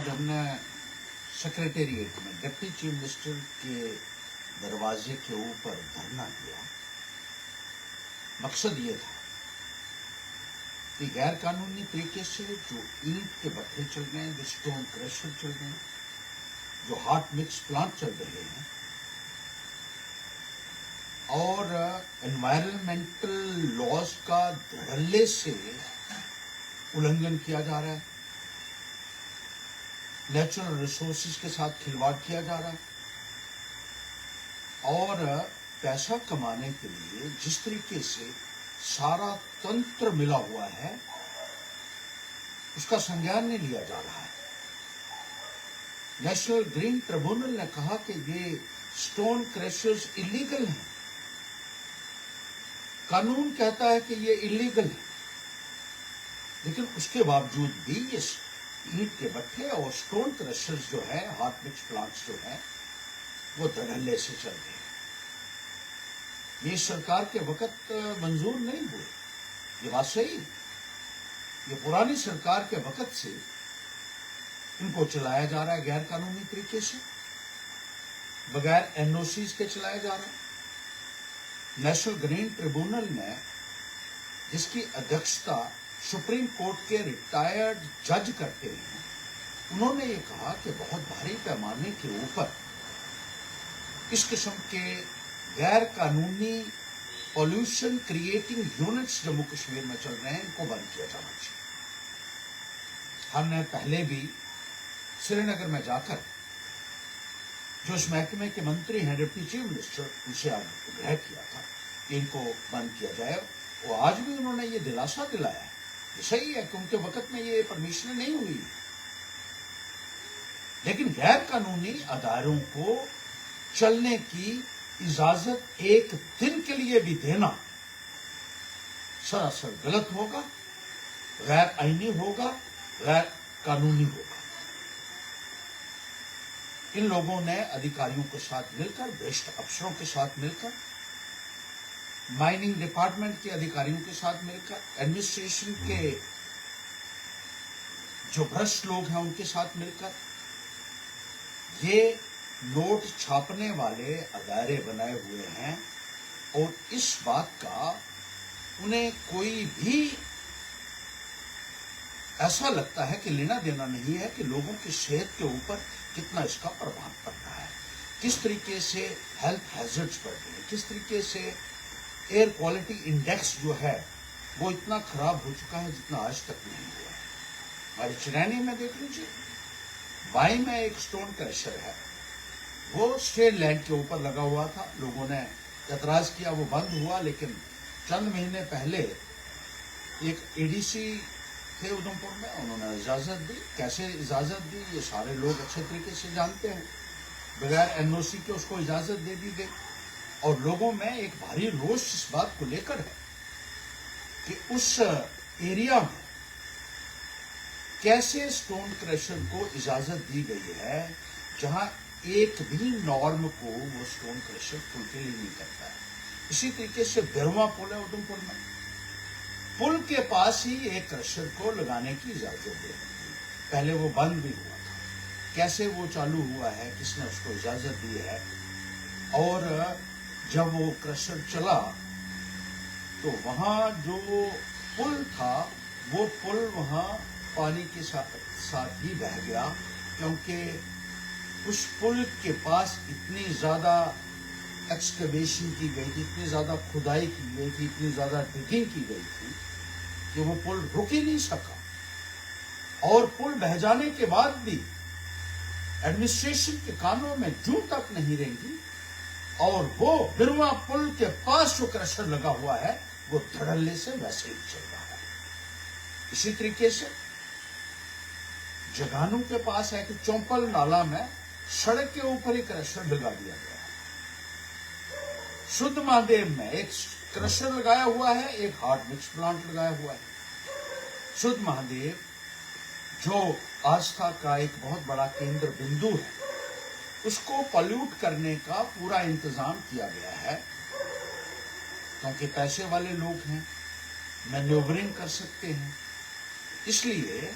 आज हमने सेक्रेटेरिएट में डिप्टी चीफ मिनिस्टर के दरवाजे के ऊपर धरना दिया। मकसद ये था कि गैर कानूनी तरीके से जो ईंट के भट्ठे चल रहे हैं, जो स्टोन क्रशर चल रहे हैं, जो हॉट मिक्स प्लांट चल रहे हैं और एनवायरमेंटल लॉज का धड़ल्ले से उल्लंघन किया जा रहा है, नेचुरल रिसोर्सेज के साथ खिलवाड़ किया जा रहा है और पैसा कमाने के लिए जिस तरीके से सारा तंत्र मिला हुआ है उसका संज्ञान नहीं लिया जा रहा है। नेशनल ग्रीन ट्रिब्यूनल ने कहा कि ये स्टोन क्रशर्स इलीगल हैं। कानून कहता है कि ये इलीगल है, लेकिन उसके बावजूद भी ये ईंट के भट्ठे और स्टोन क्रशर्स जो है, हॉट मिक्स प्लांट्स जो है, वो धड़ल्ले से चल रहे हैं। ये सरकार के वक्त मंजूर नहीं हुए, ये बात सही। ये पुरानी सरकार के वक्त से इनको चलाया जा रहा है गैर कानूनी तरीके से, बगैर एनओसीज के चलाया जा रहा है। नेशनल ग्रीन ट्रिब्यूनल ने, जिसकी अध्यक्षता सुप्रीम कोर्ट के रिटायर्ड जज करते हैं, उन्होंने ये कहा कि बहुत भारी पैमाने के ऊपर इस किस्म के गैर कानूनी pollution creating units Jammu Kashmir में चल रहे हैं, इनको बंद किया जाना चाहिए। हमने पहले भी श्रीनगर में जाकर जो इस महकमे के मंत्री हैं, डिप्टी चीफ मिनिस्टर, उनसे आग्रह किया था कि इनको बंद किया जाए। वो आज भी उन्होंने ये दिलासा दिलाया है। ये सही है कि उनके वक्त में ये परमिशन नहीं हुई, लेकिन गैर कानूनी अदारों को चलने की इजाजत एक दिन के लिए भी देना सरासर गलत होगा, गैर आईनी होगा, गैर कानूनी होगा। इन लोगों ने अधिकारियों के साथ मिलकर, वरिष्ठ अफसरों के साथ मिलकर, माइनिंग डिपार्टमेंट के अधिकारियों के साथ मिलकर, एडमिनिस्ट्रेशन के जो भ्रष्ट लोग हैं उनके साथ मिलकर ये नोट छापने वाले अदारे बनाए हुए हैं और इस बात का उन्हें कोई भी ऐसा लगता है कि लेना देना नहीं है कि लोगों की सेहत के ऊपर कितना इसका प्रभाव पड़ रहा है, किस तरीके से हेल्थ हैजर्ड्स बढ़ रहे हैं, किस तरीके से एयर क्वालिटी इंडेक्स जो है वो इतना खराब हो चुका है जितना आज तक नहीं हुआ है। हमारे चिरैनी में देख लीजिए, बाई में एक स्टोन क्रशर है, वो स्टेट लैंड के ऊपर लगा हुआ था। लोगों ने एतराज किया, वो बंद हुआ, लेकिन चंद महीने पहले एक एडीसी थे उधमपुर में, उन्होंने इजाजत दी। कैसे इजाजत दी ये सारे लोग अच्छे तरीके से जानते हैं। बगैर एनओसी के उसको इजाजत दे दी गई और लोगों में एक भारी रोष इस बात को लेकर है कि उस एरिया में कैसे स्टोन क्रशर को इजाजत दी गई है जहां एक भी नॉर्म को वो स्टोन क्रशर फुलफिल ही नहीं करता है। इसी तरीके से बिरवा पुल है उधमपुर में, पुल के पास ही एक क्रशर को लगाने की इजाजत दे दी। पहले वो बंद भी हुआ था, कैसे वो चालू हुआ है, किसने उसको इजाजत दी है। और जब वो क्रशर चला तो वहां जो पुल था वो पुल वहां पानी के साथ ही बह गया, क्योंकि उस पुल के पास इतनी ज्यादा एक्सकवेशन की गई थी, इतनी ज्यादा खुदाई की गई थी, इतनी ज्यादा डिगिंग की गई थी कि वो पुल रुक ही नहीं सका। और पुल बह जाने के बाद भी एडमिनिस्ट्रेशन के कानों में जूं तक नहीं रहेंगी और वो बिरवा पुल के पास जो क्रशर लगा हुआ है वो धड़ल्ले से वैसे ही चल रहा है। इसी तरीके से जगानू के पास है कि चौंपल नाला में सड़क के ऊपर ही क्रशर लगा दिया गया है। शुद्ध महादेव में एक क्रशर लगाया हुआ है, एक हॉट मिक्स प्लांट लगाया हुआ है। शुद्ध महादेव जो आस्था का एक बहुत बड़ा केंद्र बिंदु है, उसको पॉल्यूट करने का पूरा इंतजाम किया गया है, क्योंकि पैसे वाले लोग हैं, मैन्यूवरिंग कर सकते हैं। इसलिए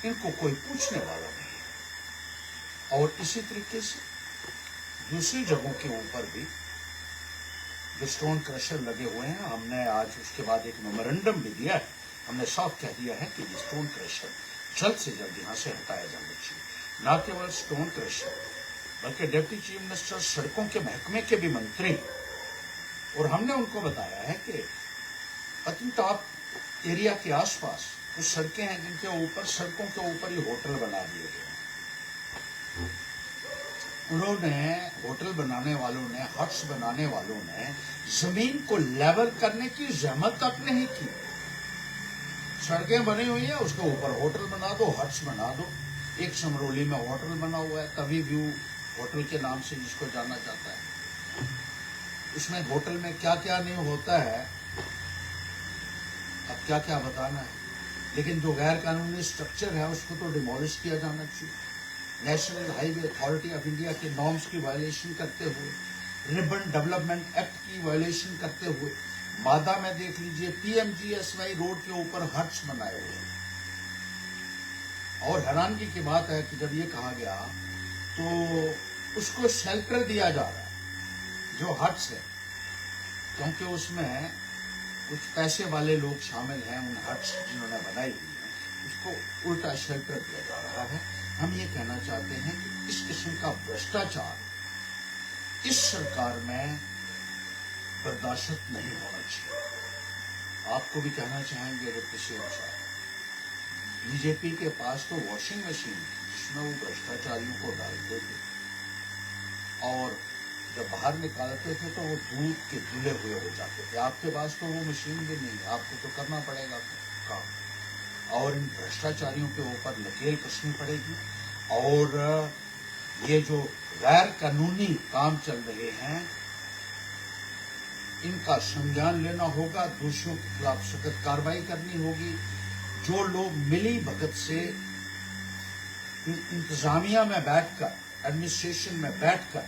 इनको कोई पूछने वाला नहीं। और इसी तरीके से दूसरी जगहों के ऊपर भी जो स्टोन क्रशर लगे हुए हैं, हमने आज उसके बाद एक मेमोरेंडम भी दिया है। हमने साफ कह दिया है कि ये स्टोन क्रशर जल्द से जल्द यहाँ से हटाया जाना चाहिए। न केवल स्टोन क्रशर बल्कि डिप्टी चीफ मिनिस्टर, सड़कों के महकमे के भी मंत्री, और हमने उनको बताया है कि पतनटॉप एरिया के आसपास कुछ सड़कें हैं जिनके ऊपर, सड़कों के ऊपर ही होटल बना दिए गए हैं। उन्होंने, होटल बनाने वालों ने, हट्स बनाने वालों ने जमीन को लेवल करने की जहमत तक नहीं की। सड़कें बनी हुई है, उसके ऊपर होटल बना दो, हट्स बना दो। एक समरोली में होटल बना हुआ है, तवी व्यू होटल के नाम से जिसको जाना जाता है। उसमें होटल में क्या क्या नहीं होता है, अब क्या क्या बताना है। लेकिन जो गैर कानूनी स्ट्रक्चर है उसको तो डिमोलिश किया जाना चाहिए। National highway authority of India के नॉर्म्स की वायलेशन करते हुए, रिबन डेवलपमेंट एक्ट की वायलेशन करते हुए, मादा में देख लीजिए PMGSY रोड के ऊपर हट्स बनाए हुए हैं। और हैरानगी की बात है कि जब ये कहा गया तो उसको शेल्टर दिया जा रहा है जो हट्स है, क्योंकि उसमें कुछ पैसे वाले लोग शामिल हैं। उन हट्स जिन्होंने बनाई हुई है उसको उल्टा शेल्टर दिया जा रहा है। हम ये कहना चाहते हैं कि इस किस्म का भ्रष्टाचार इस सरकार में बर्दाश्त नहीं होना चाहिए। आपको भी कहना चाहेंगे डिप्टी सीएम साहब, बीजेपी के पास तो वॉशिंग मशीन थी जिसमें वो भ्रष्टाचारियों को डालते थे, और जब बाहर निकालते थे तो वो दूध के धुले हुए हो जाते थे। आपके पास तो वो मशीन भी नहीं है, आपको तो करना पड़ेगा काम, और इन भ्रष्टाचारियों के ऊपर नकेल कसनी पड़ेगी। और ये जो गैर कानूनी काम चल रहे हैं इनका संज्ञान लेना होगा, दोषियों के खिलाफ सख्त कार्रवाई करनी होगी। जो लोग मिली भगत से इंतजामिया में बैठकर, एडमिनिस्ट्रेशन में बैठकर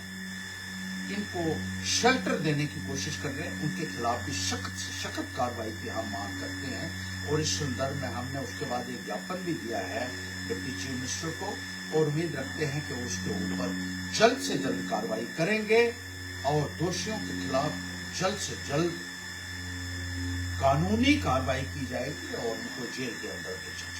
इनको शेल्टर देने की कोशिश कर रहे हैं, उनके खिलाफ भी सख्त से सख्त कार्रवाई की हम मांग करते हैं। और इस संदर्भ में हमने उसके बाद एक ज्ञापन भी दिया है डिप्टी चीफ मिनिस्टर को, और उम्मीद रखते हैं कि उसके ऊपर जल्द से जल्द कार्रवाई करेंगे और दोषियों के खिलाफ जल्द से जल्द कानूनी कार्रवाई की जाएगी और उनको जेल के अंदर भेजा जाएगा।